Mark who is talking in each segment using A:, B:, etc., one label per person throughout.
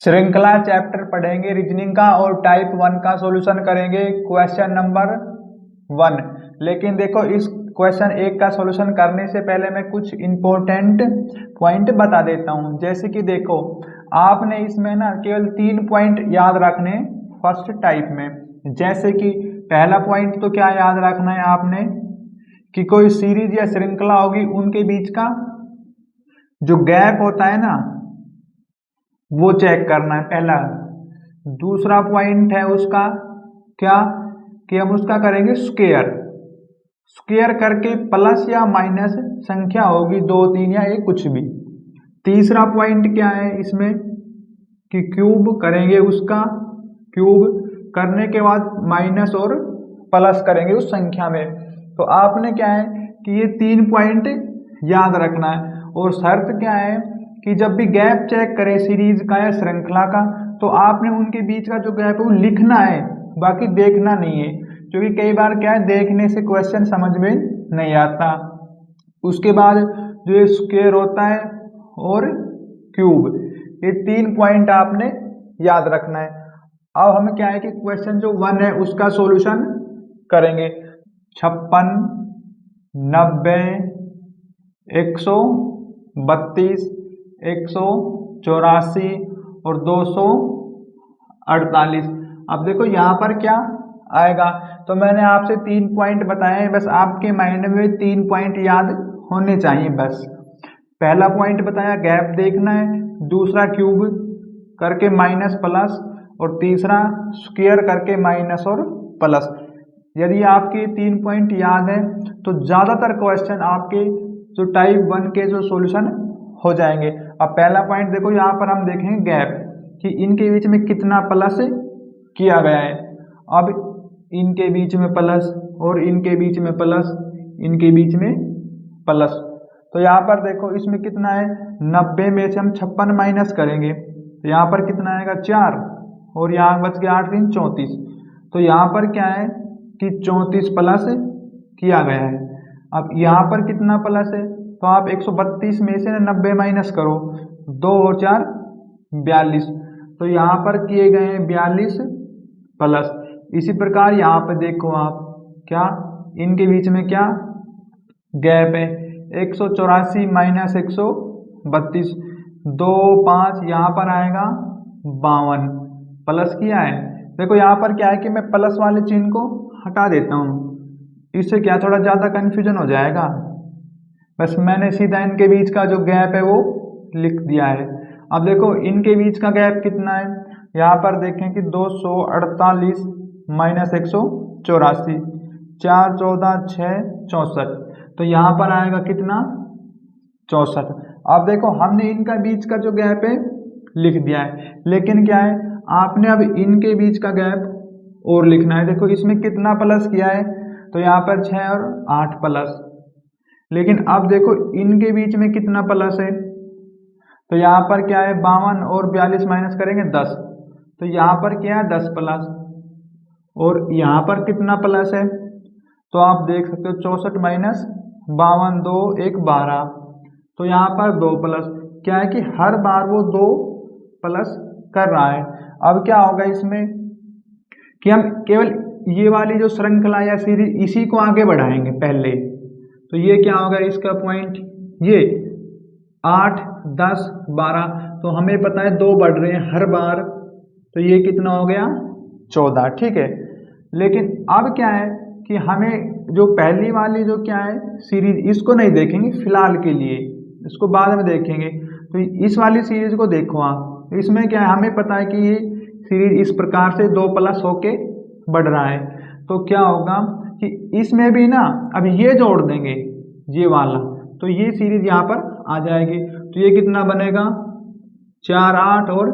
A: श्रृंखला चैप्टर पढ़ेंगे रीजनिंग का और टाइप 1 का सॉल्यूशन करेंगे क्वेश्चन नंबर 1। लेकिन देखो इस क्वेश्चन 1 का सॉल्यूशन करने से पहले मैं कुछ इंपॉर्टेंट पॉइंट बता देता हूं। जैसे कि देखो आपने इसमें ना केवल 3 पॉइंट याद रखने फर्स्ट टाइप में। जैसे कि पहला पॉइंट तो क्या याद रखना है आपने कि कोई सीरीज या श्रृंखला होगी उनके बीच का जो गैप होता है ना वो चेक करना है पहला। दूसरा पॉइंट है उसका क्या कि हम उसका करेंगे स्क्वायर। स्क्वायर करके प्लस या माइनस संख्या होगी 2 3 या 1 कुछ भी। तीसरा पॉइंट क्या है इसमें कि क्यूब करेंगे, उसका क्यूब करने के बाद माइनस और प्लस करेंगे उस संख्या में। तो आपने क्या है कि ये 3 पॉइंट याद रखना है। और शर्त क्या है कि जब भी गैप चेक करें सीरीज का या श्रृंखला का तो आपने उनके बीच का जो गैप है वो लिखना है, बाकी देखना नहीं है। क्योंकि कई बार क्या है देखने से क्वेश्चन समझ में नहीं आता। उसके बाद जो ये स्क्वायर होता है और क्यूब, ये 3 पॉइंट आपने याद रखना है। अब हम क्या है कि क्वेश्चन जो 1 है उसका सॉल्यूशन करेंगे। 56, 90, 132, 184 और 248। अब देखो यहाँ पर क्या आएगा, तो मैंने आपसे 3 पॉइंट बताए हैं, बस आपके माइंड में 3 पॉइंट याद होने चाहिए बस। पहला पॉइंट बताया गैप देखना है, दूसरा क्यूब करके माइनस प्लस और तीसरा स्क्वायर करके माइनस और प्लस। यदि आपके 3 पॉइंट याद है तो ज़्यादातर क्वेश्चन आपके जो टाइप 1 के जो सॉल्यूशन हो जाएंगे। अब पहला पॉइंट देखो यहाँ पर हम देखेंगे गैप कि इनके बीच में कितना प्लस किया गया है। अब इनके बीच में प्लस और इनके बीच में प्लस, इनके बीच में प्लस। तो यहाँ पर देखो इसमें कितना है 90 में से हम 56 माइनस करेंगे तो यहाँ पर कितना आएगा 4 और यहाँ बच गया 8 3 34। तो यहाँ पर क्या है कि 34 प्लस किया गया है। अब यहाँ पर कितना प्लस है तो आप 132 में से 90 माइनस करो, 2 और 4 42। तो यहाँ पर किए गए हैं 42 प्लस। इसी प्रकार यहाँ पे देखो आप क्या इनके बीच में क्या गैप है 184 माइनस 132, 2 5 यहाँ पर आएगा 52 प्लस किया है। देखो यहाँ पर क्या है कि मैं प्लस वाले चिन्ह को हटा देता हूँ, इससे क्या थोड़ा ज़्यादा कन्फ्यूजन हो जाएगा। बस मैंने सीधा इनके बीच का जो गैप है वो लिख दिया है। अब देखो इनके बीच का गैप कितना है, यहाँ पर देखें कि 248 माइनस 184, 4 14 6 64। तो यहाँ पर आएगा कितना 64। अब देखो हमने इनका बीच का जो गैप है लिख दिया है, लेकिन क्या है आपने अब इनके बीच का गैप और लिखना है। देखो इसमें कितना प्लस किया है तो यहाँ पर 6 और 8 प्लस, लेकिन अब देखो इनके बीच में कितना प्लस है तो यहाँ पर क्या है 52 और 42 माइनस करेंगे 10। तो यहाँ पर क्या है 10 प्लस और यहाँ पर कितना प्लस है तो आप देख सकते हो 64 माइनस 52 2 1 12। तो यहाँ पर 2 प्लस, क्या है कि हर बार वो 2 प्लस कर रहा है। अब क्या होगा इसमें कि हम केवल ये वाली जो श्रृंखला या सीरीज इसी को आगे बढ़ाएंगे पहले। तो ये क्या होगा इसका पॉइंट, ये 8 10 12। तो हमें पता है 2 बढ़ रहे हैं हर बार, तो ये कितना हो गया 14। ठीक है, लेकिन अब क्या है कि हमें जो पहली वाली जो क्या है सीरीज इसको नहीं देखेंगे फिलहाल के लिए, इसको बाद में देखेंगे। तो इस वाली सीरीज को देखो आप, इसमें क्या है हमें पता है कि ये सीरीज इस प्रकार से 2 प्लस होके बढ़ रहा है। तो क्या होगा कि इसमें भी ना अब ये जोड़ देंगे ये वाला, तो ये सीरीज यहाँ पर आ जाएगी। तो ये कितना बनेगा 4 8 और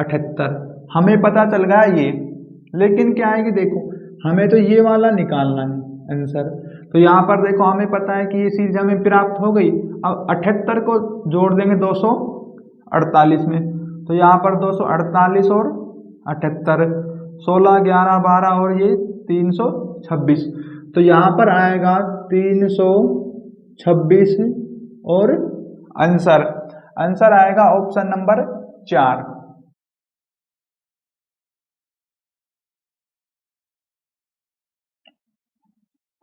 A: 78। हमें पता चल गया ये, लेकिन क्या है कि देखो हमें तो ये वाला निकालना है आंसर। तो यहाँ पर देखो हमें पता है कि ये सीरीज हमें प्राप्त हो गई। अब 78 को जोड़ देंगे 248 में, तो यहाँ पर 248 और 78, 16 11 12 और ये 326। तो यहाँ पर आएगा 326 और आंसर आएगा option number 4।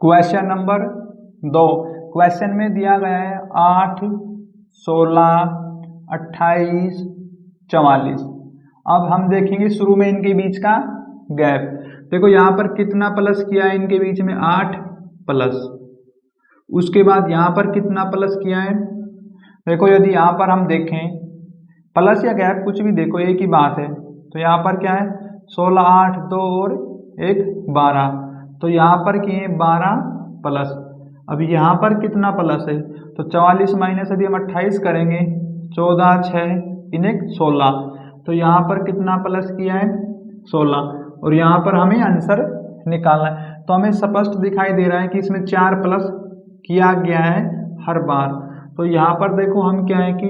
A: Question number 2। Question में दिया गया है 8, 16, 28, 44। अब हम देखेंगे शुरू में इनके बीच का गैप। देखो यहाँ पर कितना प्लस किया है इनके बीच में, 8 प्लस। उसके बाद यहाँ पर कितना प्लस किया है। देखो यदि यहाँ पर हम देखें प्लस या गैप कुछ भी देखो एक ही बात है। तो यहाँ पर क्या है 16, 8, 2 और 1 12। तो यहाँ पर किए 12 प्लस। अब यहाँ पर कितना प्लस है तो 44 माइनस यदि हम 28 करेंगे 14, 6 इन 1 16। तो यहाँ पर कितना प्लस किया है 16 और यहाँ पर हमें आंसर निकालना है। तो हमें स्पष्ट दिखाई दे रहा है कि इसमें 4 प्लस किया गया है हर बार। तो यहाँ पर देखो हम क्या है कि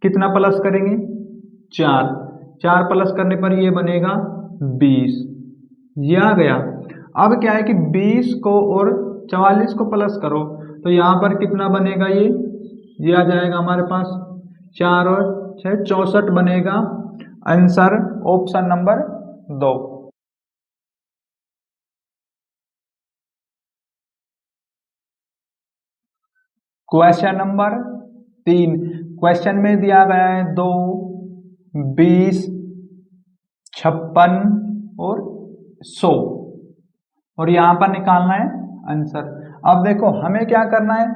A: कितना प्लस करेंगे 4 प्लस करने पर ये बनेगा 20, ये आ गया। अब क्या है कि 20 को और 44 को प्लस करो तो यहाँ पर कितना बनेगा, ये आ जाएगा हमारे पास 4 और 6 64 बनेगा। Answer option number 2। Question number 3। Question में दिया गया है 2, 20, 56 और 100 और यहाँ पर निकालना है आंसर। अब देखो हमें क्या करना है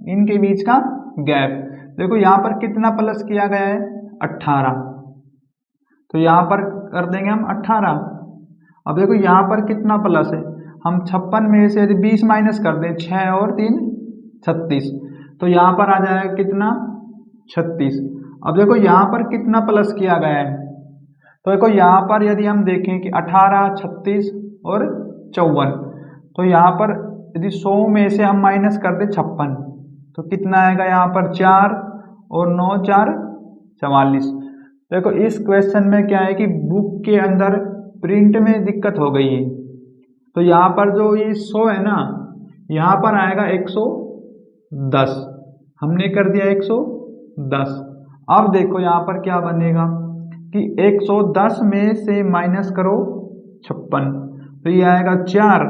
A: इनके बीच का गैप। देखो यहाँ पर कितना प्लस किया गया है 18। तो यहाँ पर कर देंगे हम 18। अब देखो यहाँ पर कितना प्लस है, हम 56 में से यदि 20 माइनस कर दें 6 और 3 36। तो यहाँ पर आ जाएगा कितना 36। अब देखो यहाँ पर कितना प्लस किया गया है। तो देखो यहाँ पर यदि हम देखें कि 18, 36 और 54। तो यहाँ पर यदि 100 में से हम माइनस कर दें 56 तो कितना आएगा यहाँ पर 4 और 9 4 44। देखो इस क्वेश्चन में क्या है कि बुक के अंदर प्रिंट में दिक्कत हो गई है। तो यहाँ पर जो ये 100 है ना यहाँ पर आएगा 110, हमने कर दिया 110। अब देखो यहाँ पर क्या बनेगा कि 110 में से माइनस करो 56 तो ये आएगा 4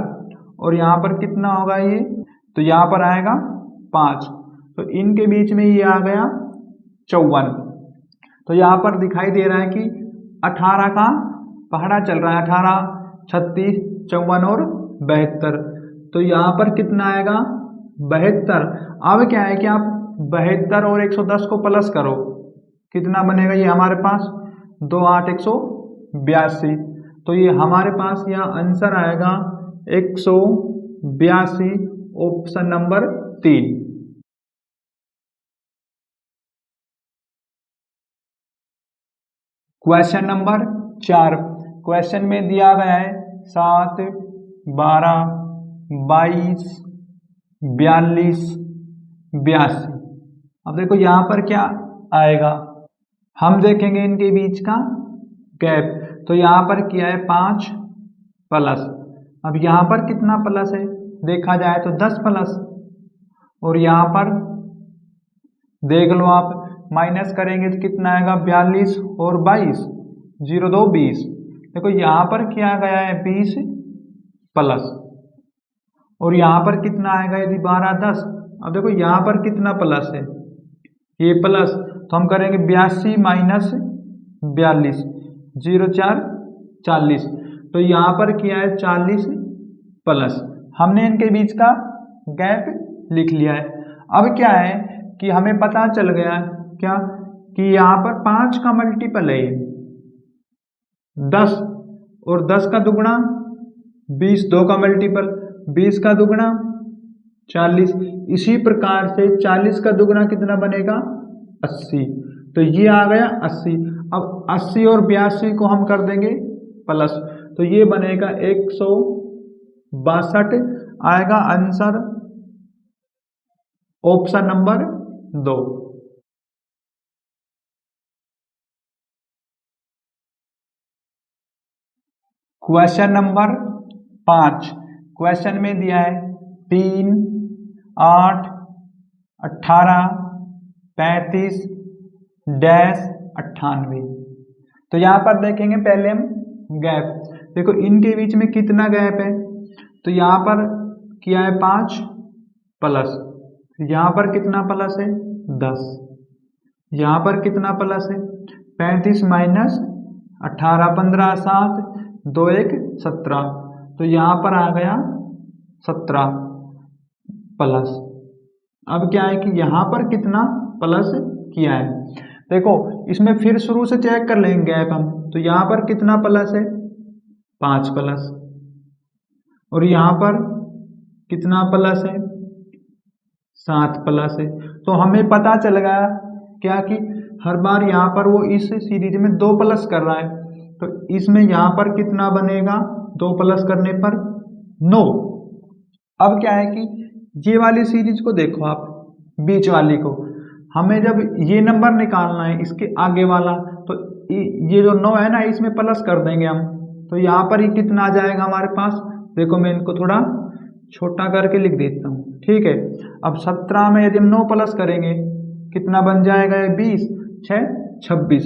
A: और यहाँ पर कितना होगा ये, तो यहाँ पर आएगा 5। तो इनके बीच में ये आ गया 54। तो यहाँ पर दिखाई दे रहा है कि 18 का पहाड़ा चल रहा है, 18, 36, 54 और 72। तो यहाँ पर कितना आएगा 72। अब क्या है कि आप 72 और 110 को प्लस करो कितना बनेगा, ये हमारे पास 2 8 182। तो ये हमारे पास यहाँ आंसर आएगा 182, option number 3। Question number 4। Question में दिया गया है 7, 12, 22, 42, 82। अब देखो यहाँ पर क्या आएगा, हम देखेंगे इनके बीच का गैप। तो यहाँ पर किया है 5 प्लस। अब यहाँ पर कितना प्लस है देखा जाए तो 10 प्लस और यहाँ पर देख लो आप माइनस करेंगे तो कितना आएगा 42 और 22 0 2 20। देखो यहाँ पर किया गया है 20 प्लस और यहाँ पर कितना आएगा यदि 12 10। अब देखो यहाँ पर कितना प्लस है ये प्लस, तो हम करेंगे 82 माइनस 42 0 4 40। तो यहाँ पर किया है 40 प्लस। हमने इनके बीच का गैप लिख लिया है। अब क्या है कि हमें पता चल गया क्या कि यहाँ पर 5 का मल्टीपल है 10 और 10 का दुगुना 20, 2 का मल्टीपल 20 का दुगुना 40। इसी प्रकार से 40 का दुगुना कितना बनेगा 80। तो ये आ गया 80। अब 80 और 82 को हम कर देंगे प्लस तो ये बनेगा 162 आएगा answer option number 2। Question number 5। Question में दिया है 3, 8, 18, 35, डैश 98। तो यहाँ पर देखेंगे पहले हम गैप। देखो इनके बीच में कितना गैप है, तो यहाँ पर किया है 5 प्लस, यहाँ पर कितना प्लस है 10, यहाँ पर कितना प्लस है 35 माइनस 18, 15 7, 2 1 17, तो यहाँ पर आ गया 17 प्लस। अब क्या है कि यहाँ पर कितना प्लस किया है, देखो इसमें फिर शुरू से चेक कर लेंगे गैप हम, तो यहाँ पर कितना प्लस है 5 प्लस, और यहाँ पर कितना प्लस है 7 प्लस है। तो हमें पता चल गया क्या कि हर बार यहाँ पर वो इस सीरीज में 2 प्लस कर रहा है, तो इसमें यहाँ पर कितना बनेगा 2 प्लस करने पर 9। अब क्या है कि ये वाली सीरीज को देखो आप, बीच वाली को, हमें जब ये नंबर निकालना है इसके आगे वाला, तो ये जो 9 है ना इसमें प्लस कर देंगे हम, तो यहाँ पर ही कितना आ जाएगा हमारे पास, देखो मैं इनको थोड़ा छोटा करके लिख देता हूँ, ठीक है। अब 17 में यदि हम 9 प्लस करेंगे कितना बन जाएगा, 20 6 26,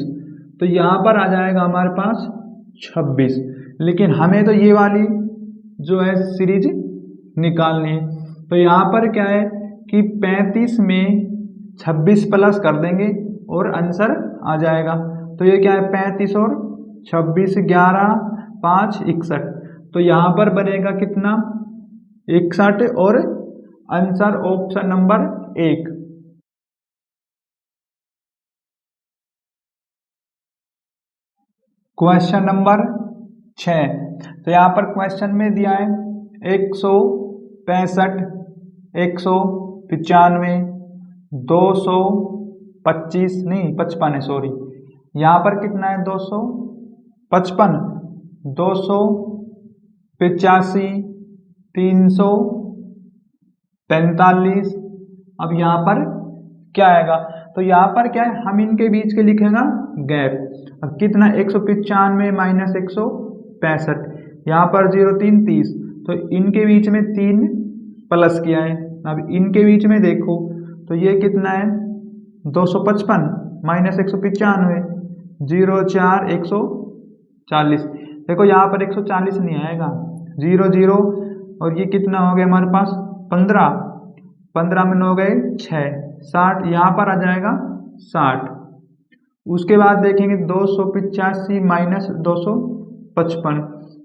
A: तो यहाँ पर आ जाएगा हमारे पास 26। लेकिन हमें तो ये वाली जो है सीरीज निकालनी है, तो यहाँ पर क्या है कि 35 में 26 प्लस कर देंगे और आंसर आ जाएगा। तो ये क्या है 35 और 26 11 5 61, तो यहाँ पर बनेगा कितना 61 और answer option number 1। Question number 6, तो यहाँ पर क्वेश्चन में दिया है 165 195 225 नहीं 55 है, सॉरी, यहाँ पर कितना है 255 285 345। अब यहाँ पर क्या आएगा, तो यहाँ पर क्या है हम इनके बीच के लिखेगा गैप। अब कितना 195 माइनस 165, यहाँ पर 0 3 30, तो इनके बीच में 3 प्लस किया है। अब इनके बीच में देखो तो ये कितना है 255 माइनस 195, 0 4 140, देखो यहाँ पर 140 नहीं आएगा, 0 0, और ये कितना हो गया हमारे पास 15 15 में 9 हो गए 6 60, यहाँ पर आ जाएगा 60। उसके बाद देखेंगे 285 माइनस 255,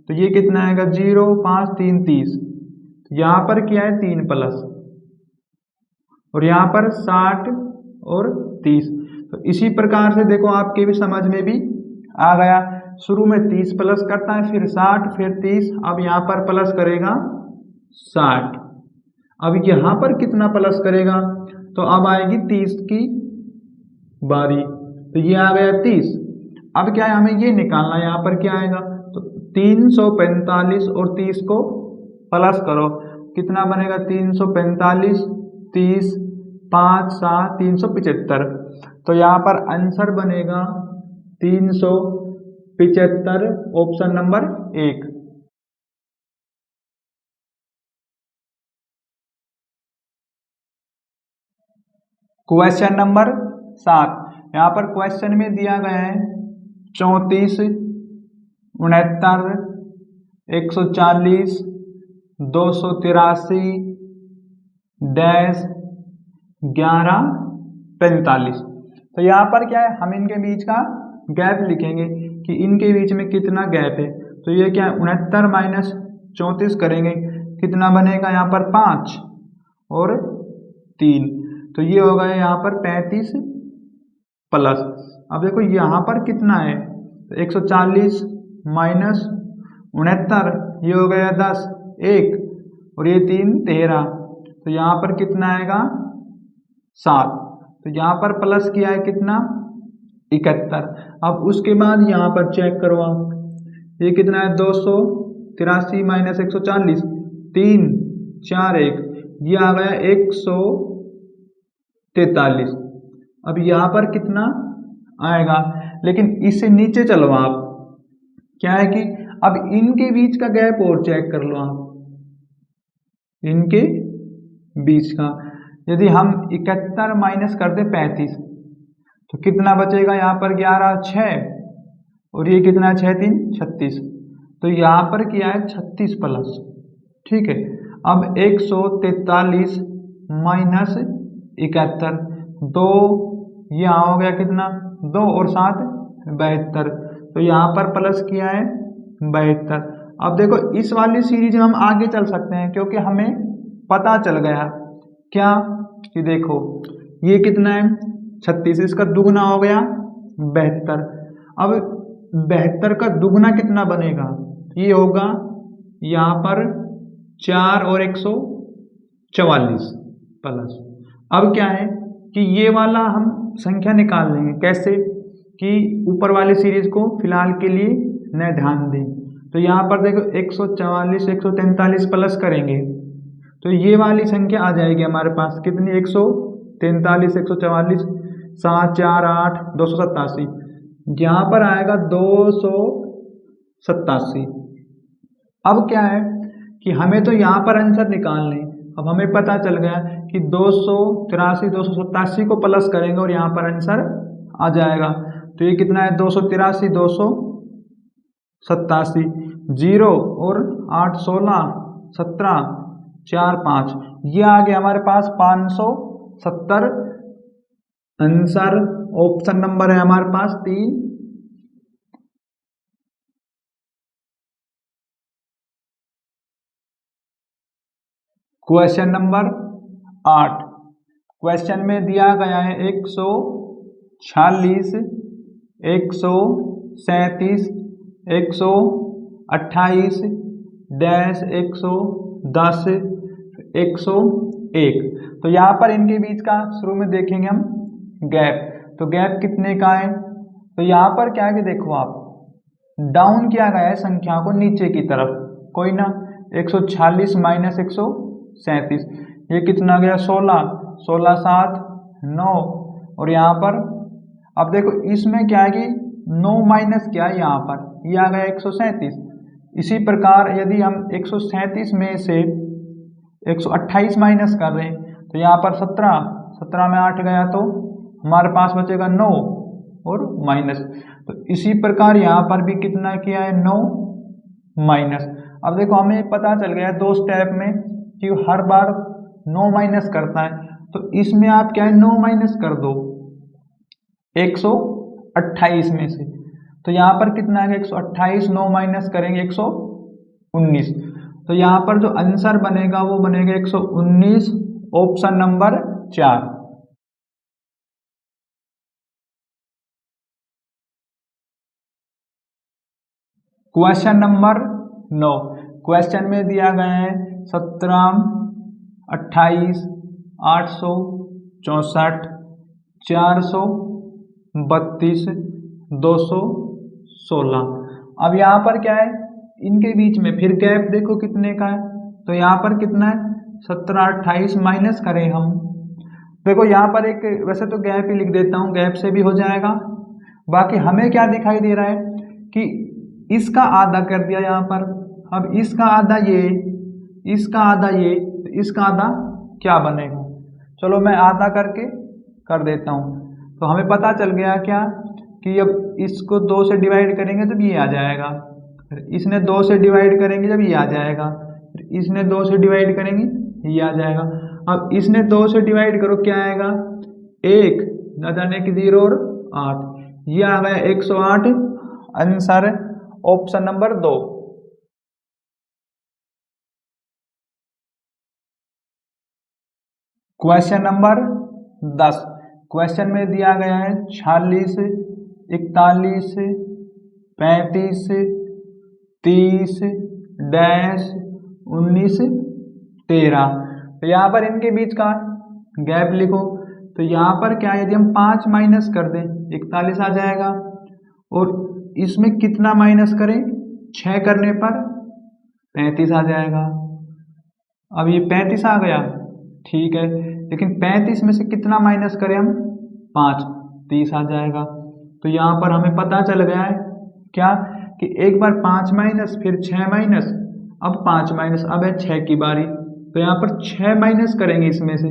A: तो ये कितना आएगा 0 5 3 30, यहाँ पर क्या है 3 प्लस, और यहाँ पर 60 और 30। तो इसी प्रकार से देखो आपके भी समझ में भी आ गया, शुरू में 30 प्लस करता है, फिर 60 फिर 30, अब यहाँ पर प्लस करेगा 60। अब यहाँ पर कितना प्लस करेगा, तो अब आएगी 30 की बारी, तो ये आ गया 30। अब क्या है हमें ये निकालना है, यहाँ पर क्या आएगा, तो 345 और 30 को प्लस करो, कितना बनेगा 345 30 5 7 375, तो यहाँ पर आंसर बनेगा 375 ऑप्शन नंबर 1। क्वेश्चन नंबर 7, यहाँ पर क्वेश्चन में दिया गया है 34 69 140 283 डैश 11 45। तो यहाँ पर क्या है हम इनके बीच का गैप लिखेंगे कि इनके बीच में कितना गैप है, तो ये क्या है 69 माइनस 34 करेंगे, कितना बनेगा यहाँ पर 5 और 3, तो ये हो गया यहाँ पर 35 प्लस। अब देखो यहाँ पर कितना है, तो 140 माइनस 69, ये हो गया 10 1, और ये 3 13, तो यहाँ पर कितना आएगा 7, तो यहाँ पर प्लस किया है कितना 71। अब उसके बाद यहाँ पर चेक करो आप, ये कितना है 283 माइनस 140 3 4 1, ये आ गया 143। अब यहाँ पर कितना आएगा, लेकिन इससे नीचे चलो आप, क्या है कि अब इनके बीच का गैप और चेक कर लो आप, इनके बीच का यदि हम 71 माइनस कर दे 35, तो कितना बचेगा यहाँ पर 11 6, और ये कितना 6 3 36, तो यहाँ पर किया है 36 प्लस, ठीक है। अब 143 माइनस 71, 2 यहाँ हो गया कितना 2 और 7 72, तो यहाँ पर प्लस किया है 72। अब देखो इस वाली सीरीज में हम आगे चल सकते हैं क्योंकि हमें पता चल गया क्या कि देखो ये कितना है 36, इसका दुगना हो गया 72। अब 72 का दुगना कितना बनेगा, ये होगा यहाँ पर 4 और 144 प्लस। अब क्या है कि ये वाला हम संख्या निकाल लेंगे कैसे कि ऊपर वाली सीरीज को फिलहाल के लिए न ध्यान दें। तो यहाँ पर देखो 144 143 प्लस करेंगे तो ये वाली संख्या आ जाएगी हमारे पास कितनी 143 144 7 4 8 287, यहाँ पर आएगा 287। अब क्या है कि हमें तो यहाँ पर आंसर निकालना है। अब हमें पता चल गया कि 283 287 को प्लस करेंगे और यहाँ पर आंसर आ जाएगा। तो ये कितना है 283 287, 0 और 8 16 17 4 5, ये आ गया हमारे पास 570 आंसर। ऑप्शन नंबर है हमारे पास 3। क्वेश्चन नंबर 8, क्वेश्चन में दिया गया है 146 137 128 डैश 110 101। तो यहाँ पर इनके बीच का शुरू में देखेंगे हम गैप, तो गैप कितने का है। तो यहाँ पर क्या है कि देखो आप डाउन किया गया है संख्या को नीचे की तरफ, कोई ना 146 माइनस 137, ये कितना गया 16 16 7 9, और यहाँ पर अब देखो इसमें क्या है कि 9 माइनस क्या है यहाँ पर ये आ गया 137। इसी प्रकार यदि हम 137 में से 128 माइनस कर रहे हैं तो यहाँ पर 17 में 8 गया तो हमारे पास बचेगा 9 और माइनस। तो इसी प्रकार यहाँ पर भी कितना किया है 9 माइनस। अब देखो हमें पता चल गया दो स्टेप में कि हर बार 9 माइनस करता है, तो इसमें आप क्या है 9 माइनस कर दो 128 में से, तो यहाँ पर कितना है 128, 9 माइनस करेंगे 119, तो यहाँ पर जो आंसर बनेगा वो बनेगा 119, option number 4। Question number 9, question में दिया गया है 17 28 864 432 216। अब यहाँ पर क्या है इनके बीच में फिर गैप देखो कितने का है, तो यहाँ पर कितना है 17 28 माइनस करें हम, देखो यहाँ पर एक वैसे तो गैप ही लिख देता हूँ, गैप से भी हो जाएगा। बाकी हमें क्या दिखाई दे रहा है कि इसका आधा कर दिया यहाँ पर, अब इसका आधा ये, इसका आधा ये, तो इसका आधा क्या बनेगा, चलो मैं आधा करके कर देता हूँ। तो हमें पता चल गया क्या कि अब इसको 2 से डिवाइड करेंगे जब ये आ जाएगा, फिर इसने 2 से डिवाइड करेंगे जब ये आ जाएगा, फिर इसने 2 से डिवाइड करेंगे ये आ जाएगा। अब इसने 2 से डिवाइड करो क्या आएगा 1 न जाने कि 0 और 8, ये आ गया 108, answer option number 2। Question number 10, question में दिया गया है 46 41 35 30 डैश 19 13। तो यहाँ पर इनके बीच का गैप लिखो, तो यहाँ पर क्या है यदि हम 5 माइनस कर दें 41 आ जाएगा, और इसमें कितना माइनस करें 6 करने पर 35 आ जाएगा। अब ये 35 आ गया ठीक है, लेकिन 35 में से कितना माइनस करें हम 5, 30 आ जाएगा। तो यहाँ पर हमें पता चल गया है क्या कि एक बार 5 माइनस फिर 6 माइनस, अब 5 माइनस, अब है 6 की बारी, तो यहाँ पर 6 माइनस करेंगे इसमें से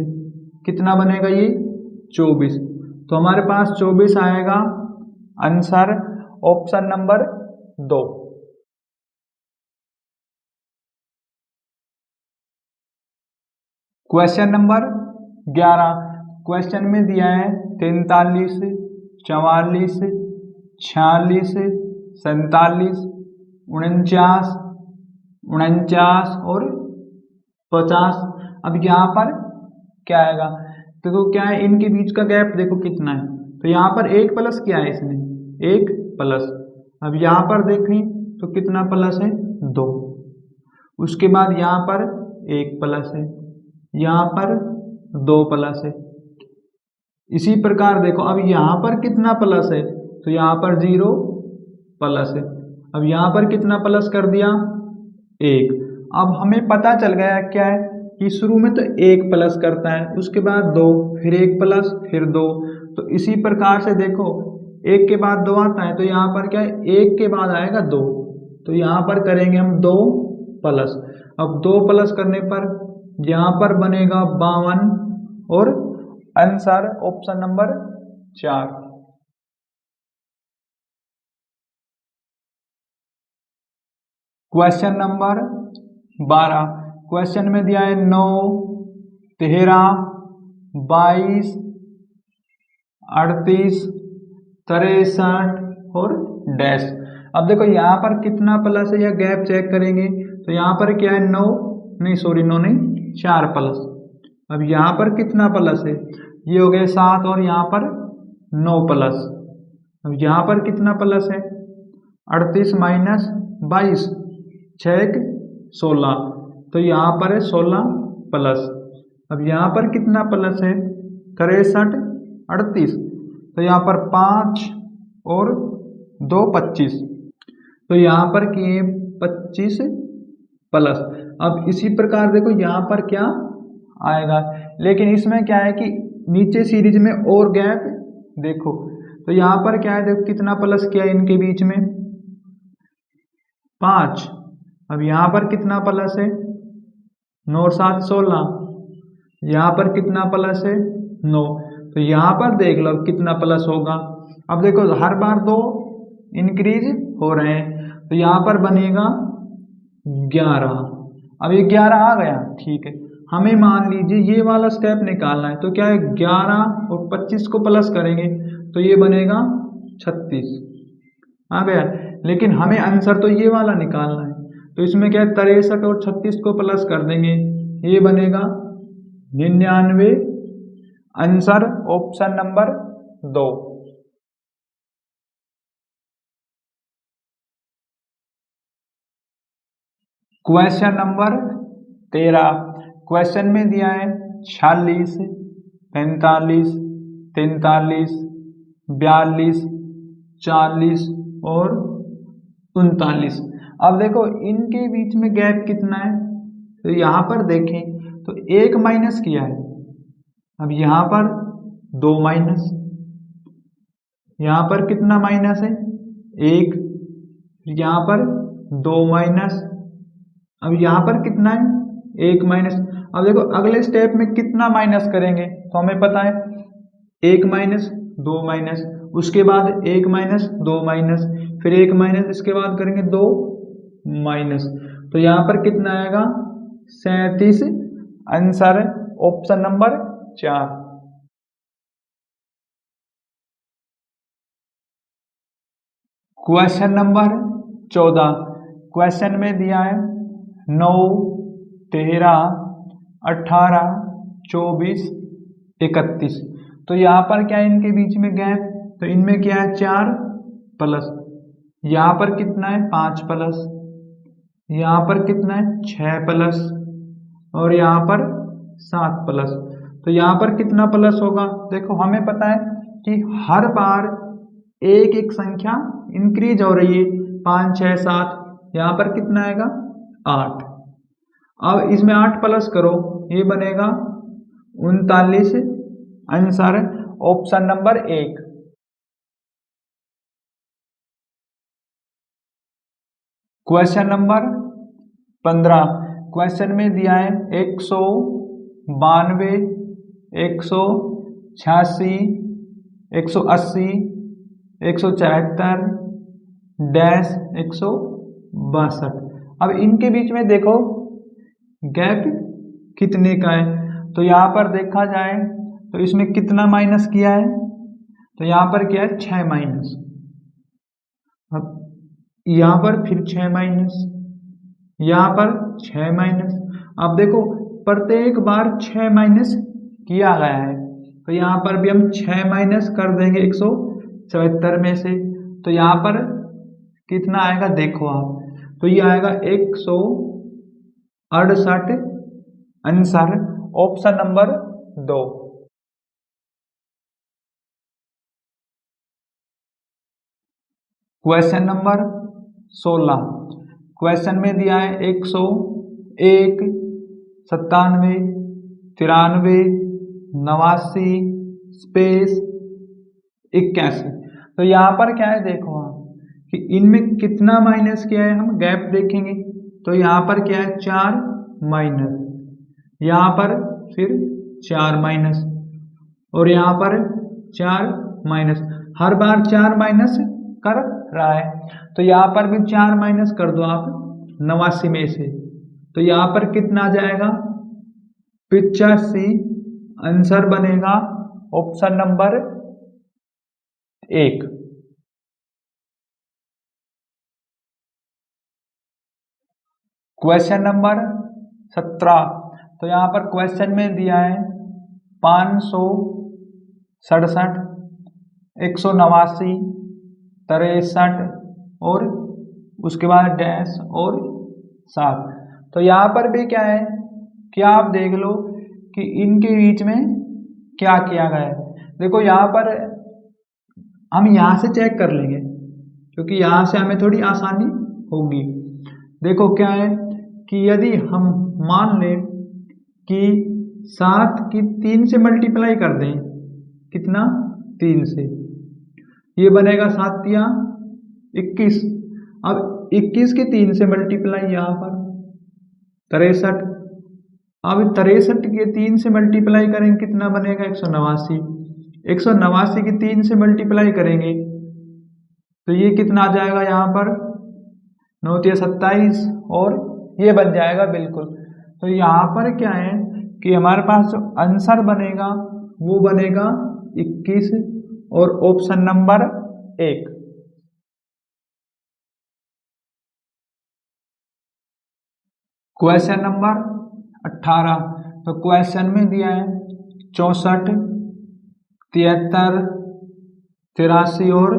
A: कितना बनेगा ये 24, तो हमारे पास 24 आएगा, answer option number 2। Question number 11। Question में दिया है 43, 44, 46, 47, 49, 49 और 50। अब यहाँ पर क्या आएगा? देखो क्या है, इनके बीच का गैप देखो कितना है। तो यहाँ पर एक प्लस किया है इसने, एक प्लस। अब यहाँ पर देखें तो कितना प्लस है? 2। उसके बाद यहाँ पर एक प्लस है, यहाँ पर 2 प्लस है। इसी प्रकार देखो अब यहाँ पर कितना प्लस है? तो यहाँ पर 0 प्लस है। अब यहाँ पर कितना प्लस कर दिया? 1। अब हमें पता चल गया क्या है कि शुरू में तो 1 प्लस करता है, उसके बाद 2, फिर 1 प्लस, फिर 2। तो इसी प्रकार से देखो 1 के बाद 2 आता है, तो यहाँ पर क्या है? 1 के बाद आएगा 2, तो यहाँ पर करेंगे हम 2 प्लस। अब 2 प्लस करने पर यहाँ पर बनेगा 52 और answer option number 4। Question number 12। Question में दिया है 9, 13, 22, 38, 63 और डैश। अब देखो यहाँ पर कितना प्लस है, या गैप चेक करेंगे तो यहाँ पर क्या है? 9 नहीं 4 प्लस। अब यहाँ पर कितना प्लस है? ये हो गए 7 और यहाँ पर 9 प्लस। अब यहाँ पर कितना प्लस है? 38 माइनस 22, 6 16, तो यहाँ पर है 16 प्लस। अब यहाँ पर कितना प्लस है? 63, 38, तो यहाँ पर 5 और 2 25, तो यहाँ पर किए 25 प्लस। अब इसी प्रकार देखो यहाँ पर क्या आएगा, लेकिन इसमें क्या है कि नीचे सीरीज में और गैप देखो, तो यहाँ पर क्या है? देखो कितना प्लस किया इनके बीच में? 5। अब यहाँ पर कितना प्लस है? 9 और 7 16, यहाँ पर कितना प्लस है? 9, तो यहाँ पर देख लो कितना प्लस होगा। अब देखो हर बार 2 इंक्रीज हो रहे हैं, तो यहाँ पर बनेगा 11। अब ये 11 आ गया, ठीक है। हमें मान लीजिए ये वाला स्टेप निकालना है, तो क्या है? 11 और 25 को प्लस करेंगे तो ये बनेगा 36 आ गया। लेकिन हमें आंसर तो ये वाला निकालना है, तो इसमें क्या है? 63 और 36 को प्लस कर देंगे, ये बनेगा 99। Answer option number 2। Question number 13। Question में दिया है 46, 45, 43, 42, 40 और 39। अब देखो इनके बीच में गैप कितना है? तो यहाँ पर देखें तो 1 माइनस किया है। अब यहाँ पर 2 माइनस, यहाँ पर कितना माइनस है? 1, यहाँ पर 2 माइनस, अब यहाँ पर कितना है? 1 माइनस। अब देखो अगले स्टेप में कितना माइनस करेंगे, तो हमें पता है 1 माइनस 2 माइनस, उसके बाद 1 माइनस 2 माइनस, फिर 1 माइनस, इसके बाद करेंगे 2 माइनस, तो यहाँ पर कितना आएगा? 37। Answer option number 4। Question number 14। Question में दिया है 9, 13, 18, 24, 31। तो यहाँ पर क्या है? इनके बीच में गैप, तो इनमें क्या है? 4 प्लस। यहाँ पर कितना है? 5 प्लस। यहाँ पर कितना है? 6 प्लस और यहाँ पर 7 प्लस। तो यहाँ पर कितना प्लस होगा? देखो हमें पता है कि हर बार एक एक संख्या इंक्रीज हो रही है, 5 6 7, यहाँ पर कितना आएगा? 8। अब इसमें 8 प्लस करो, ये बनेगा 39। Answer option number 1। Question number 15। Question में दिया है 192, 186, 180, 174 डैश 162। अब इनके बीच में देखो गैप कितने का है? तो यहाँ पर देखा जाए तो इसमें कितना माइनस किया है, तो यहाँ पर क्या है 6 माइनस, अब यहाँ पर फिर 6 माइनस, यहाँ पर 6 माइनस। अब देखो प्रत्येक बार 6 माइनस किया गया है, तो यहाँ पर भी हम 6 माइनस कर देंगे 177 में से, तो यहाँ पर कितना आएगा देखो आप, तो ये आएगा 168 answer option number 2। Question number 16, question में दिया है 101, 97, 93, 89 स्पेस 81। तो यहाँ पर क्या है देखो आप कि इनमें कितना माइनस किया है, हम गैप देखेंगे तो यहाँ पर क्या है 4 माइनस, यहाँ पर फिर 4 माइनस और यहाँ पर 4 माइनस, हर बार 4 माइनस कर रहा है, तो यहाँ पर भी 4 माइनस कर दो आप 89 में से, तो यहाँ पर कितना आ जाएगा 85, आंसर बनेगा ऑप्शन नंबर 1। क्वेश्चन नंबर 17, तो यहाँ पर क्वेश्चन में दिया है 567, 189, 63 और उसके बाद डैश और 7। तो यहाँ पर भी क्या है कि आप देख लो कि इनके बीच में क्या किया गया है। देखो यहाँ पर हम यहाँ से चेक कर लेंगे क्योंकि यहाँ से हमें थोड़ी आसानी होगी। देखो क्या है कि यदि हम मान लें कि 7 की 3 से मल्टीप्लाई कर दें, कितना 3 से, ये बनेगा 7 या 21। अब 21 के 3 से मल्टीप्लाई यहाँ पर 63, अब 63 के 3 से मल्टीप्लाई करेंगे कितना बनेगा 189, 189 के 3 से मल्टीप्लाई करेंगे तो ये कितना आ जाएगा यहाँ पर 9 या 27 और ये बन जाएगा बिल्कुल। तो यहाँ पर क्या है कि हमारे पास जो आंसर बनेगा वो बनेगा 21 और ऑप्शन नंबर 1। क्वेश्चन नंबर 18, तो क्वेश्चन में दिया है 64, 73, 83 और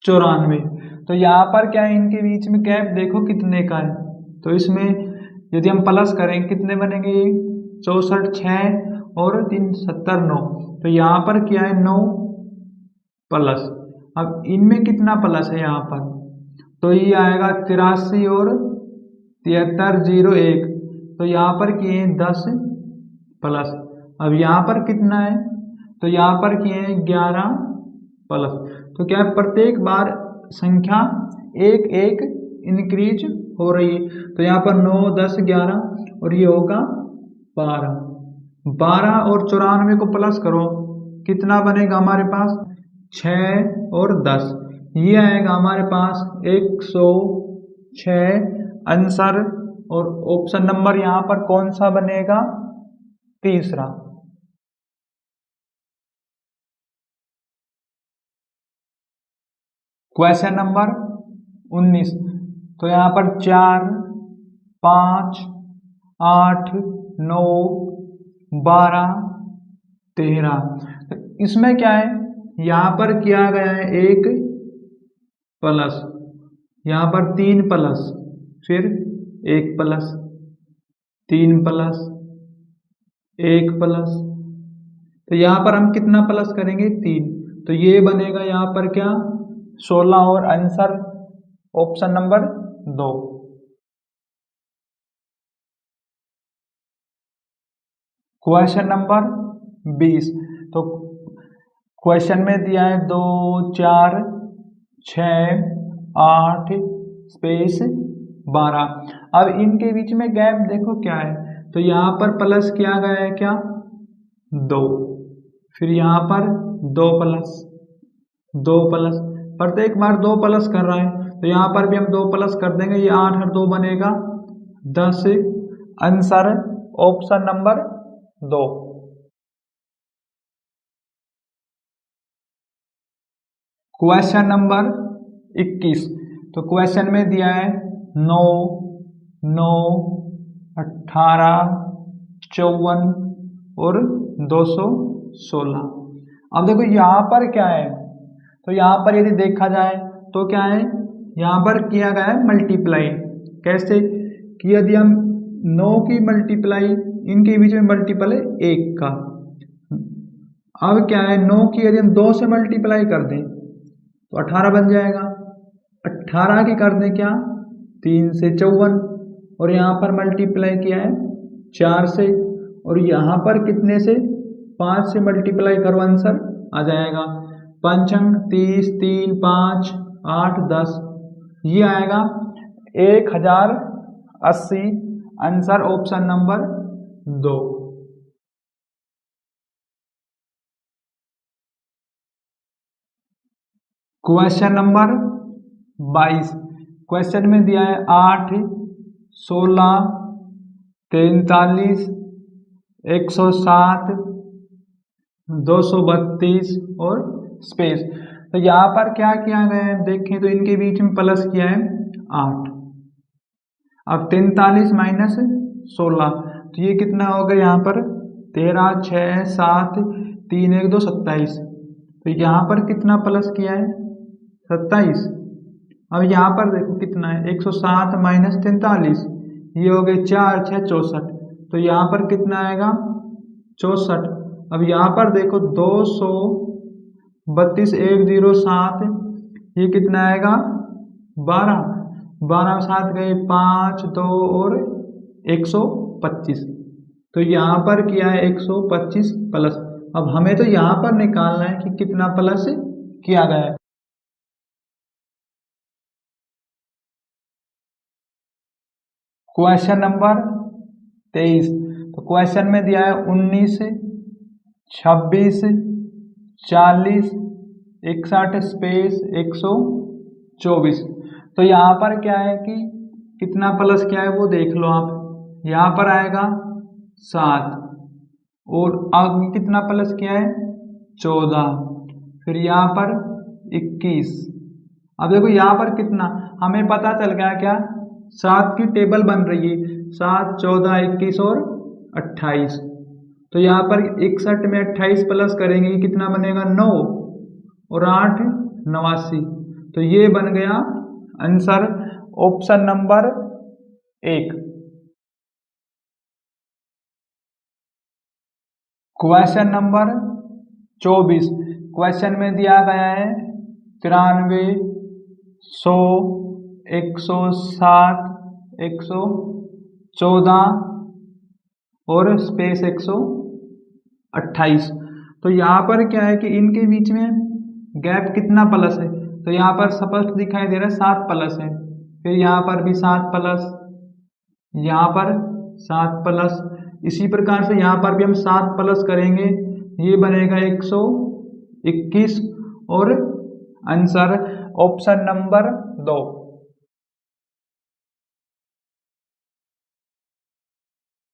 A: 94। तो यहाँ पर क्या है इनके बीच में गैप देखो कितने का है, तो इसमें यदि हम प्लस करें कितने बनेंगे 64 6 और 3 70 9, तो यहाँ पर क्या है 9 प्लस, अब इनमें कितना प्लस है यहाँ पर, तो ये आएगा 83 और 73 0 1, तो यहाँ पर किए 10 प्लस, अब यहाँ पर कितना है तो यहाँ पर किए 11 प्लस। तो क्या है प्रत्येक बार संख्या एक एक इंक्रीज हो रही है, तो यहाँ पर 9 10 11 और ये होगा 12, 12 और 94 को प्लस करो कितना बनेगा हमारे पास 6 और 10, ये आएगा हमारे पास 106 आंसर और ऑप्शन नंबर यहाँ पर कौन सा बनेगा तीसरा। क्वेश्चन नंबर 19, तो यहाँ पर 4 5 8 9 12 13, तो इसमें क्या है यहाँ पर किया गया है 1 प्लस, यहाँ पर 3 प्लस, फिर 1 प्लस, 3 प्लस, 1 प्लस, तो यहाँ पर हम कितना प्लस करेंगे 3, तो ये बनेगा यहाँ पर क्या 16 और answer option number 2। Question number 20, तो क्वेश्चन में दिया है 2 4 6 8 स्पेस 12। अब इनके बीच में गैप देखो क्या है, तो यहाँ पर प्लस किया गया है क्या 2, फिर यहाँ पर 2 प्लस, 2 प्लस, प्रत्येक बार 2 प्लस कर रहा है, तो यहाँ पर भी हम 2 प्लस कर देंगे, ये 8 और 2 बनेगा 10 answer option number 2। Question number 21। तो क्वेश्चन में दिया है 9, 9, 18, 54 और 216। अब देखो यहाँ पर क्या है, तो यहाँ पर यदि देखा जाए तो क्या है, यहाँ पर किया गया है मल्टीप्लाई। कैसे कि यदि हम 9 की मल्टीप्लाई, इनके बीच में मल्टीपल है 1 का। अब क्या है, 9 की यदि हम 2 से मल्टीप्लाई कर दें तो 18 बन जाएगा। 18 की कर दें क्या, 3 से 54, और यहाँ पर मल्टीप्लाई किया है 4 से, और यहाँ पर कितने से, 5 से मल्टीप्लाई करो, आंसर आ जाएगा। 5 30, 3 5 8 10, ये आएगा 1080। Answer option number 2। Question number 22। Question में दिया है 8, 16, 43, 107, 232 और स्पेस। तो यहाँ पर क्या किया गया है, देखें तो इनके बीच में प्लस किया है 8। अब 43 माइनस 16, तो ये कितना होगा, यहाँ पर 13, 6, 7, 3, 1, 2, 27। तो यहाँ पर कितना प्लस किया है, 27। अब यहाँ पर देखो कितना है, 107 माइनस 43, ये हो गए 4, 6, 64। तो यहाँ पर कितना आएगा, 64। अब यहाँ पर देखो 232, 107, ये कितना आएगा, 12। 12 में 7 गए, 5, 2 और 125। तो यहाँ पर किया है 125 प्लस। अब हमें तो यहाँ पर निकालना है कि कितना प्लस किया गया है। Question number 23। तो क्वेश्चन में दिया है 19, 26, 40, 61 स्पेस 124। तो यहाँ पर क्या है कि कितना प्लस क्या है वो देख लो आप। यहाँ पर आएगा 7, और आगे कितना प्लस किया है, 14, फिर यहाँ पर 21। अब देखो यहाँ पर कितना, हमें पता चल गया क्या, 7 की टेबल बन रही है, 7, 14, 21 और 28। तो यहाँ पर 61 में 28 प्लस करेंगे, कितना बनेगा, 9 और 8 89। तो ये बन गया answer option number 1। Question number 24। Question में दिया गया है 93, 100, 107, 114 और स्पेस 128। तो यहाँ पर क्या है कि इनके बीच में गैप कितना प्लस है, तो यहाँ पर स्पष्ट दिखाई दे रहा है 7 प्लस है, फिर यहाँ पर भी 7 प्लस, यहाँ पर 7 प्लस, इसी प्रकार से यहाँ पर भी हम 7 प्लस करेंगे, ये बनेगा 121 और answer option number 2।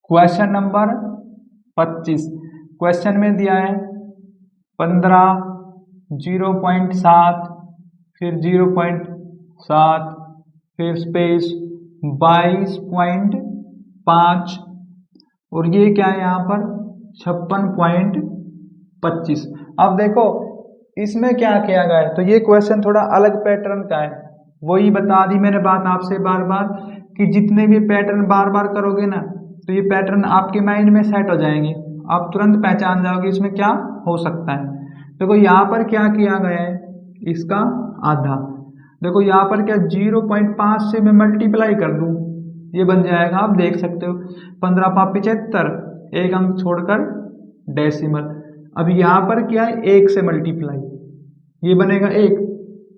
A: Question number 25। Question में दिया है 15, 0.7, फिर 0.7, फिर स्पेस 22.5, और ये क्या है यहाँ पर 56.25। अब देखो इसमें क्या किया गया है, तो ये क्वेश्चन थोड़ा अलग पैटर्न का है। वही बता दी मैंने बात आपसे बार बार कि जितने भी पैटर्न बार बार करोगे ना, तो ये पैटर्न आपके माइंड में सेट हो जाएंगे, आप तुरंत पहचान जाओगे इसमें क्या हो सकता है। देखो यहाँ पर क्या किया गया है, इसका आधा। देखो यहाँ पर क्या 0.5 से मैं मल्टीप्लाई कर दूं, ये बन जाएगा, आप देख सकते हो 15 5 75, एक अंक छोड़कर डेसिमल। अब यहाँ पर क्या है, 1 से मल्टीप्लाई, ये बनेगा 1।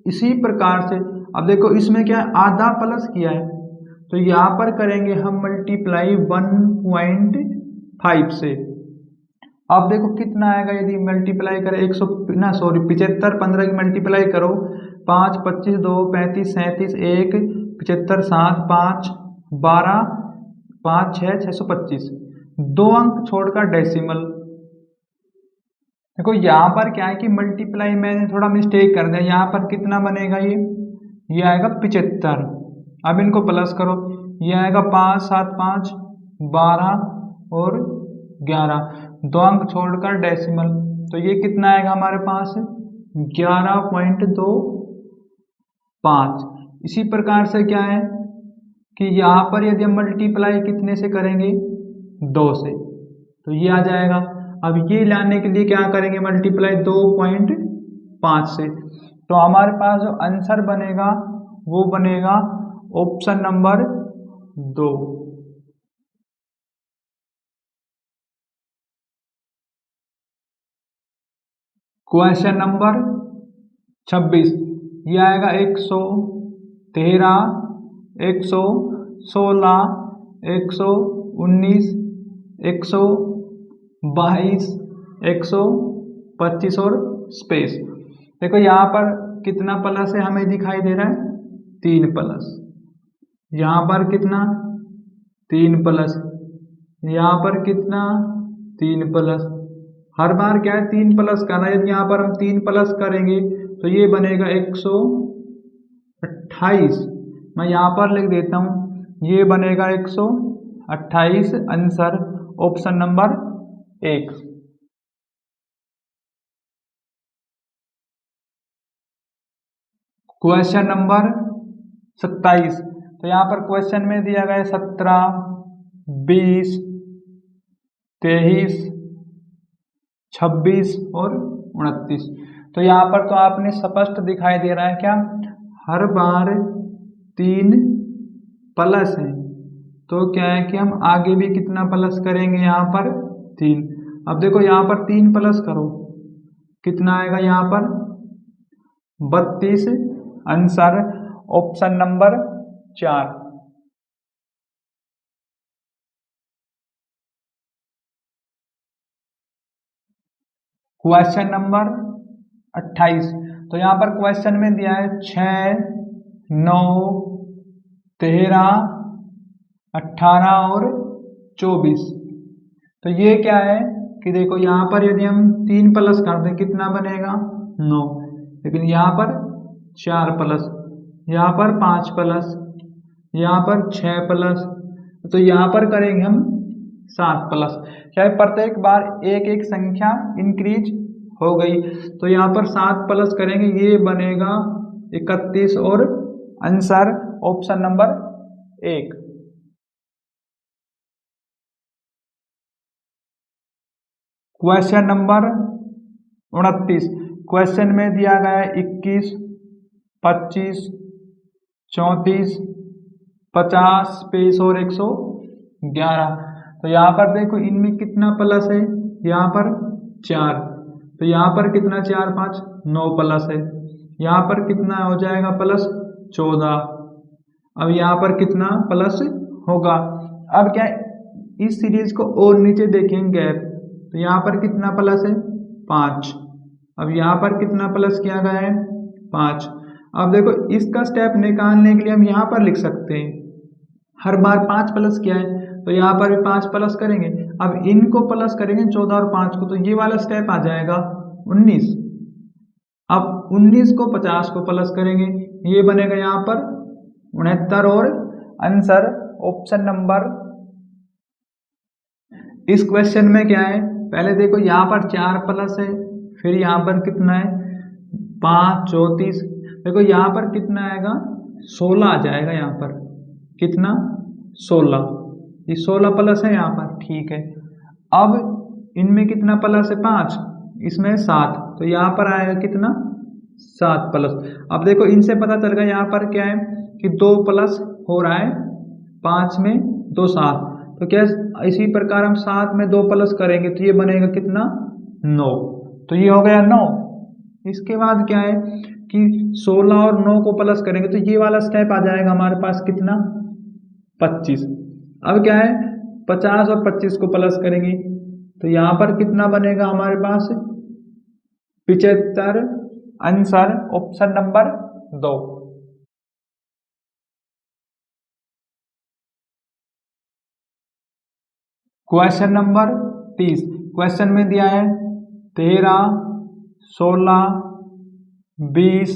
A: इसी प्रकार से अब देखो इसमें क्या है, आधा प्लस किया है, तो यहाँ पर करेंगे हम मल्टीप्लाई 1.5 से। अब देखो कितना आएगा, यदि मल्टीप्लाई करें 75, 15 की मल्टीप्लाई करो, 5, 25, 2, 35, 37, 1, 75, 7, 5, 12, 5, 6, 625। 2 अंक छोड़कर डेसिमल। देखो यहाँ पर क्या है कि मल्टीप्लाई मैंने थोड़ा मिस्टेक कर दिया, यहाँ पर कितना बनेगा ये आएगा 75। अब इनको प्लस करो, ये आएगा 5 7 5 12 और 11, 2 अंक छोड़कर डेसिमल, तो ये कितना आएगा हमारे पास 11.25। इसी प्रकार से क्या है कि यहाँ पर यदि हम मल्टीप्लाई कितने से करेंगे 2 से, तो ये आ जाएगा। अब ये लाने के लिए क्या करेंगे, मल्टीप्लाई 2.5 से, तो हमारे पास जो आंसर बनेगा वो बनेगा ऑप्शन नंबर 2। क्वेश्चन नंबर 26, ये आएगा 113, 116, 119, 122, 125 और स्पेस। देखो यहाँ पर कितना प्लस है हमें दिखाई दे रहा है, 3 प्लस। यहाँ पर कितना 3 प्लस, यहाँ पर कितना 3 प्लस। हर बार क्या है 3 प्लस करना है। यदि यहाँ पर हम 3 प्लस करेंगे तो ये बनेगा 128। मैं यहाँ पर लिख देता हूँ, ये बनेगा 128, answer option number 1। Question number 27, तो यहाँ पर क्वेश्चन में दिया गया 17, 20, 23, 26 और 29। तो यहाँ पर तो आपने स्पष्ट दिखाई दे रहा है क्या, हर बार 3 प्लस है, तो क्या है कि हम आगे भी कितना प्लस करेंगे, यहाँ पर 3। अब देखो यहाँ पर 3 प्लस करो, कितना आएगा यहाँ पर 32, answer option number 4। Question number 28, तो यहाँ पर क्वेश्चन में दिया है 6, 9, 13, 18 और 24। तो ये क्या है कि देखो यहाँ पर यदि हम 3 प्लस कर दें कितना बनेगा 9, लेकिन यहाँ पर 4 प्लस, यहाँ पर 5 प्लस, यहाँ पर 6 प्लस, तो यहाँ पर करेंगे हम 7 प्लस। चाहे प्रत्येक बार एक एक संख्या इंक्रीज हो गई, तो यहाँ पर 7 प्लस करेंगे, ये बनेगा 31 और answer option number 1। Question number 29, question में दिया गया है 21, 25, 34, 50 स्पेस और 111। तो यहाँ पर देखो इनमें कितना प्लस है, यहाँ पर 4, तो यहाँ पर कितना 4 5 9 प्लस है, यहाँ पर कितना हो जाएगा प्लस 14। अब यहाँ पर कितना प्लस होगा। अब क्या इस सीरीज को और नीचे देखेंगे गैप, तो यहाँ पर कितना प्लस है 5, अब यहाँ पर कितना प्लस किया गया है 5। अब देखो इसका स्टेप निकालने के लिए हम यहाँ पर लिख सकते हैं, हर बार 5 प्लस किया है तो यहाँ पर भी 5 प्लस करेंगे। अब इनको प्लस करेंगे 14 और 5 को, तो ये वाला स्टेप आ जाएगा 19। अब 19 को 50 को प्लस करेंगे, ये बनेगा यहाँ पर 69 और आंसर ऑप्शन नंबर। इस क्वेश्चन में क्या है, पहले देखो यहाँ पर 4 प्लस है, फिर यहाँ पर कितना है 5 34, देखो यहाँ पर कितना आएगा 16 आ जाएगा, यहाँ पर कितना 16, ये 16 प्लस है यहाँ पर, ठीक है। अब इनमें कितना प्लस है 5, इसमें 7, तो यहाँ पर आएगा कितना 7 प्लस। अब देखो इनसे पता चल गया यहाँ पर क्या है कि 2 प्लस हो रहा है, 5 में 2 7, तो क्या इसी प्रकार हम 7 में 2 प्लस करेंगे तो ये बनेगा कितना 9, तो ये हो गया 9। इसके बाद क्या है कि 16 और 9 को प्लस करेंगे तो ये वाला स्टेप आ जाएगा हमारे पास कितना 25। अब क्या है 50 और 25 को प्लस करेंगे तो यहाँ पर कितना बनेगा हमारे पास 75, answer option number 2। Question number 30। Question में दिया है 13, 16, 20,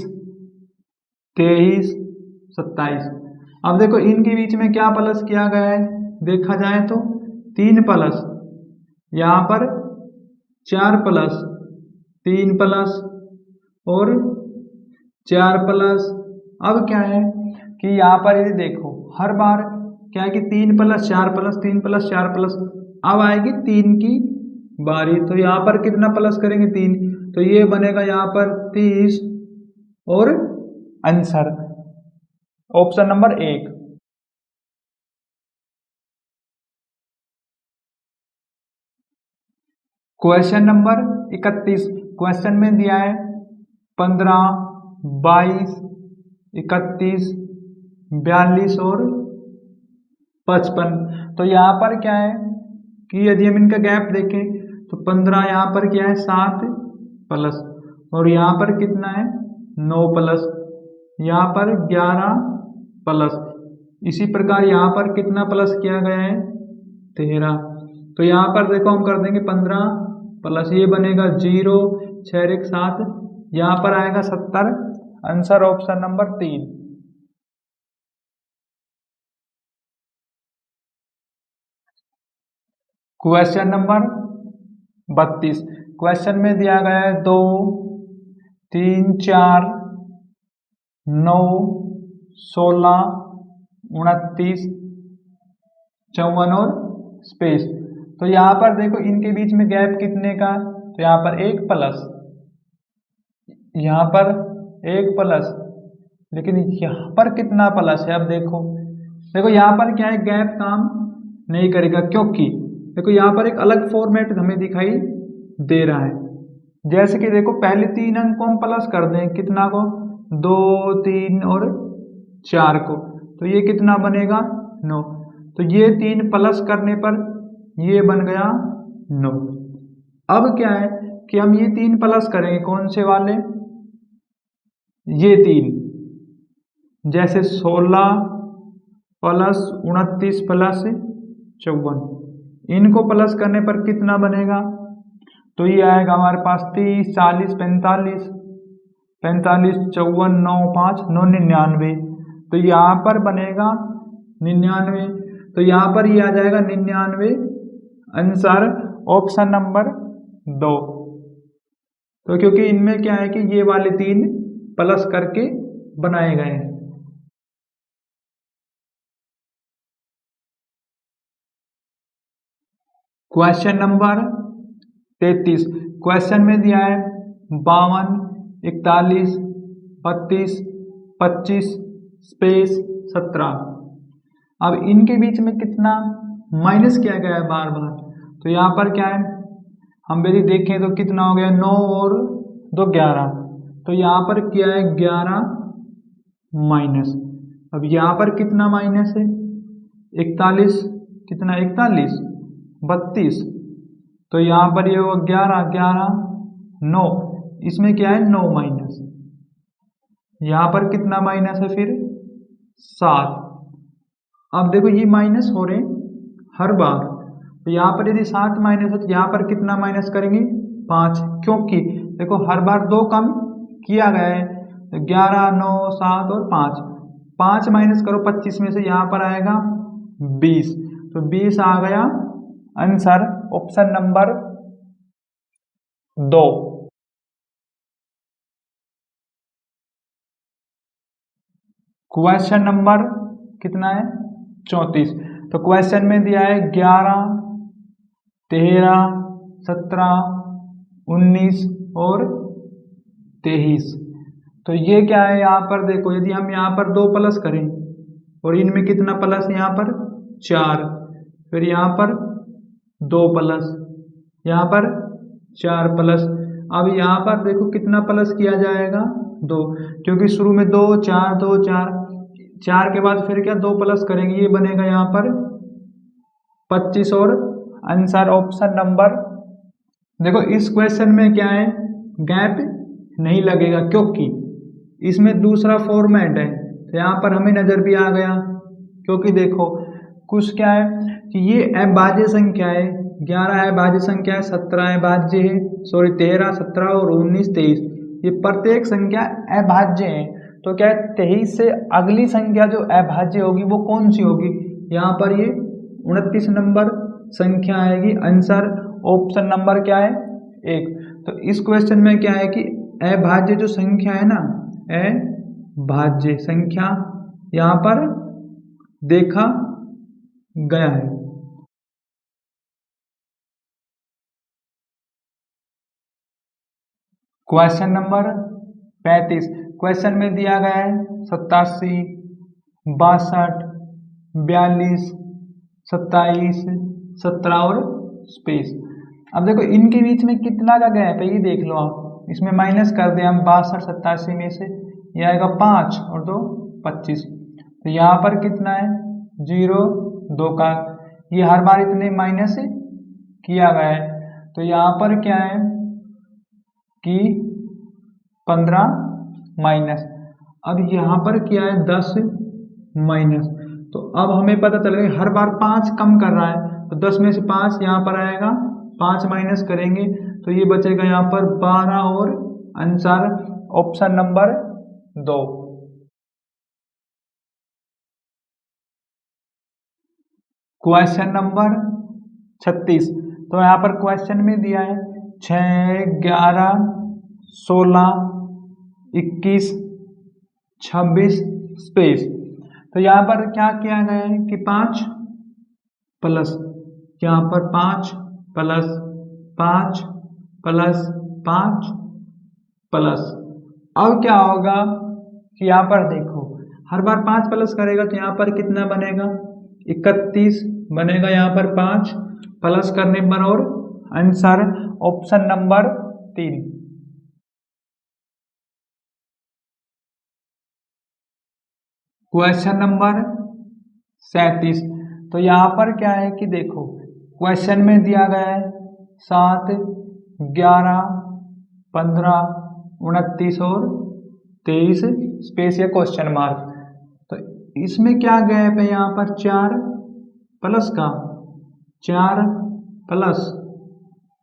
A: 23, 27। अब देखो इनके बीच में क्या प्लस किया गया है, देखा जाए तो 3 प्लस, यहाँ पर 4 प्लस, 3 प्लस और 4 प्लस। अब क्या है कि यहाँ पर यदि देखो हर बार क्या है कि 3 प्लस 4 प्लस 3 प्लस 4 प्लस, अब आएगी 3 की बारी, तो यहाँ पर कितना प्लस करेंगे 3, तो ये बनेगा यहाँ पर 30 और answer option number 1। Question number 31। Question में दिया है 15, 22, 31, 42 और 55। तो यहाँ पर क्या है कि यदि हम इनका गैप देखें तो 15 यहाँ पर क्या है 7 प्लस, और यहाँ पर कितना है 9 प्लस, यहाँ पर 11 प्लस, इसी प्रकार यहाँ पर कितना प्लस किया गया है 13। तो यहाँ पर देखो हम कर देंगे 15 प्लस, ये बनेगा 0, 6 1 7, यहाँ पर आएगा 70, answer option number 3। Question number 32। Question में दिया गया है 2, 3, 4, 9, 16, 29, 54 और स्पेस। तो यहाँ पर देखो इनके बीच में गैप कितने का, तो यहाँ पर 1 प्लस, यहाँ पर 1 प्लस, लेकिन यहाँ पर कितना प्लस है। अब देखो देखो यहाँ पर क्या है गैप काम नहीं करेगा, क्योंकि देखो यहाँ पर एक अलग फॉर्मेट हमें दिखाई दे रहा है। जैसे कि देखो पहले 3 अंक को हम प्लस कर दें, कितना को 2, 3 और 4 को, तो ये कितना बनेगा 9, तो ये 3 प्लस करने पर ये बन गया 9। अब क्या है कि हम ये 3 प्लस करेंगे, कौन से वाले, ये 3, जैसे 16 प्लस 29 प्लस 54, इनको प्लस करने पर कितना बनेगा, तो ये आएगा हमारे पास 30, 40, 45, 45, 54, 9, 5, 9, 99। तो यहाँ पर बनेगा 99, तो यहाँ पर ये आ जाएगा 99, आंसर ऑप्शन नंबर 2। तो क्योंकि इनमें क्या है कि ये वाले 3 प्लस करके बनाए गए हैं। Question number 33। क्वेश्चन में दिया है 52, 41, 32, 25, स्पेस 17। अब इनके बीच में कितना माइनस किया गया है बार बार, तो यहाँ पर क्या है हम यदि देखें तो कितना हो गया 9 और 2 11, तो यहाँ पर क्या है 11 माइनस। अब यहाँ पर कितना माइनस है 41, कितना 41, 32, तो यहाँ पर ये होगा 11 11 9, इसमें क्या है 9 माइनस, यहाँ पर कितना माइनस है फिर 7। अब देखो ये माइनस हो रहे हर बार, तो यहाँ पर यदि 7 माइनस है तो यहाँ पर कितना माइनस करेंगे 5, क्योंकि देखो हर बार 2 कम किया गया है, तो 11 9 7 और 5, 5 माइनस करो 25 में से, यहाँ पर आएगा 20, तो 20 आ गया answer option number 2। Question number कितना है 34। तो क्वेश्चन में दिया है 11, 13, 17, 19 और 23। तो ये क्या है यहाँ पर देखो यदि हम यहाँ पर 2 प्लस करें और इनमें कितना प्लस है यहाँ पर 4, फिर यहाँ पर 2 प्लस, यहाँ पर 4 प्लस। अब यहाँ पर देखो कितना प्लस किया जाएगा 2, क्योंकि शुरू में 2 4 2 4, 4 के बाद फिर क्या 2 प्लस करेंगे, ये बनेगा यहाँ पर 25 और आंसर ऑप्शन नंबर। देखो इस क्वेश्चन में क्या है गैप नहीं लगेगा, क्योंकि इसमें दूसरा फॉर्मेट है, तो यहाँ पर हमें नजर भी आ गया, क्योंकि देखो कुछ क्या है कि ये अभाज्य संख्या है, 11 अभाज्य संख्या है, 17 अभाज्य है, सॉरी 13, 17 और 19, 23, ये प्रत्येक संख्या अभाज्य है। तो क्या है 23 से अगली संख्या जो अभाज्य होगी वो कौन सी होगी, यहाँ पर ये 29 नंबर संख्या आएगी। आंसर ऑप्शन नंबर क्या है 1। तो इस क्वेश्चन में क्या है कि अभाज्य जो संख्या है ना, अभाज्य संख्या यहाँ पर देखा गया है। क्वेश्चन नंबर 35, क्वेश्चन में दिया गया है 87, 62, 42, 27, 17 और स्पेस। अब देखो इनके बीच में कितना का गैप है ये देख लो आप, इसमें माइनस कर दें हम 62, 87 में से, ये आएगा 5 और 2 25, तो यहाँ पर कितना है 0, 2 का, ये हर बार इतने माइनस किया गया है। तो यहाँ पर क्या है कि 15 माइनस, अब यहाँ पर क्या है 10 माइनस। तो अब हमें पता चल गया हर बार 5 कम कर रहा है, तो 10 में से 5 यहाँ पर आएगा, 5 माइनस करेंगे तो ये बचेगा यहाँ पर 12 और answer option number 2। Question number 36, तो यहाँ पर क्वेश्चन में दिया है 6, 11, 16, 21, 26 स्पेस। तो यहाँ पर क्या किया गया है कि 5 प्लस, यहाँ पर 5 प्लस 5 प्लस 5 प्लस, अब क्या होगा कि यहाँ पर देखो हर बार 5 प्लस करेगा तो यहाँ पर कितना बनेगा 31 बनेगा, यहाँ पर 5 प्लस करने पर, और answer option number 3। Question number 37, तो यहाँ पर क्या है कि देखो क्वेश्चन में दिया गया है 7, 11, 15, 29 और 23 स्पेस या क्वेश्चन मार्क। तो इसमें क्या गैप है यहाँ पर 4 प्लस का, 4 प्लस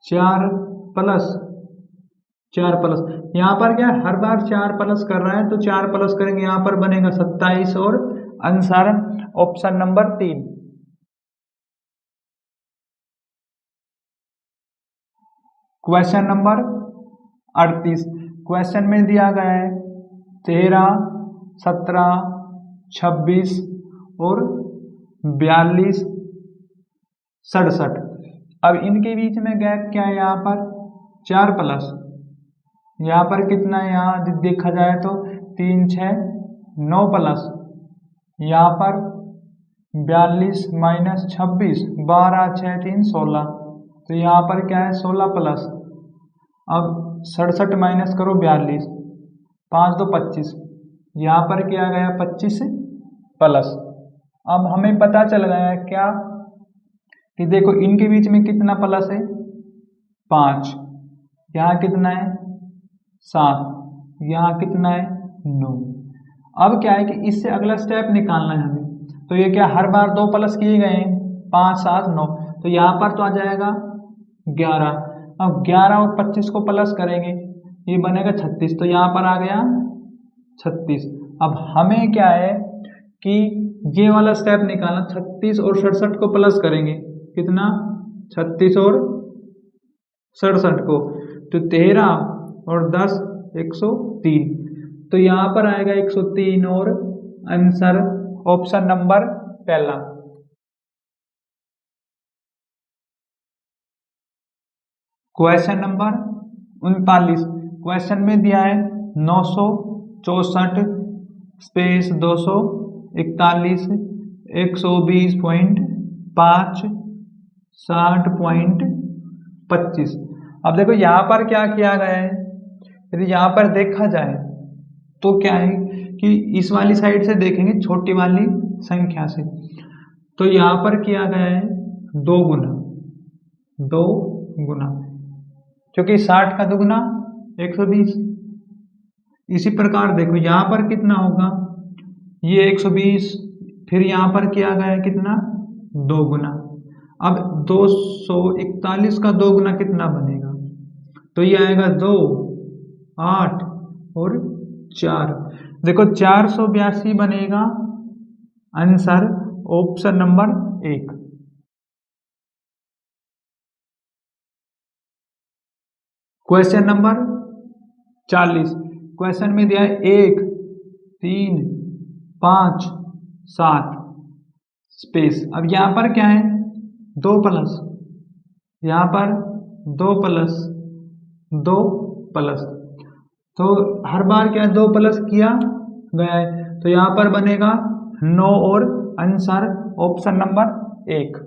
A: 4 प्लस 4 प्लस, यहाँ पर क्या हर बार 4 प्लस कर रहा है तो 4 प्लस करेंगे, यहाँ पर बनेगा 27 और answer option number 3। Question number 38, question में दिया गया है 13, 17, 26 और 42, 67। अब इनके बीच में गैप क्या है यहाँ पर 4 प्लस, यहाँ पर कितना है, यहाँ देखा जाए तो 3, 6, 9 प्लस, यहाँ पर 42 माइनस 26, 12, 6, 3, 16, तो यहाँ पर क्या है 16 प्लस, अब 67 माइनस करो 42, 5, 2, 25, यहाँ पर क्या गया 25 प्लस। अब हमें पता चल गया है क्या कि देखो इनके बीच में कितना प्लस है 5, यहाँ कितना है 7, यहाँ कितना है 9। अब क्या है कि इससे अगला स्टेप निकालना है हमें, तो ये क्या हर बार 2 प्लस किए गए हैं 5, 7, 9, तो यहाँ पर तो आ जाएगा 11। अब 11 और 25 को प्लस करेंगे ये बनेगा 36, तो यहाँ पर आ गया 36। अब हमें क्या है कि ये वाला स्टेप निकालना, 36 और 67 को प्लस करेंगे, कितना 36 और 67 को, तो 13 और 10 103, तो यहाँ पर आएगा 103 और आंसर ऑप्शन नंबर पहला। क्वेश्चन नंबर 39, क्वेश्चन में दिया है 964 स्पेस 241 120.5 60.25। अब देखो यहाँ पर क्या किया गया है, यदि यहाँ पर देखा जाए तो क्या है कि इस वाली साइड से देखेंगे छोटी वाली संख्या से, तो यहाँ पर किया गया है 2 गुना, क्योंकि 60 का दुगुना 120। इसी प्रकार देखो यहाँ पर कितना होगा, ये 120, फिर यहाँ पर किया गया है कितना दो गुना। अब 241 का दो गुना कितना बनेगा, तो ये आएगा 2, 8 और 4। देखो 482 बनेगा answer option number 1। Question number 40, question में दिया है 1, 3, 5, 7 स्पेस। अब यहाँ पर क्या है, 2 प्लस, यहाँ पर 2 प्लस 2 प्लस, तो हर बार क्या है 2 प्लस किया गया है, तो यहाँ पर बनेगा 9 और आंसर ऑप्शन नंबर 1।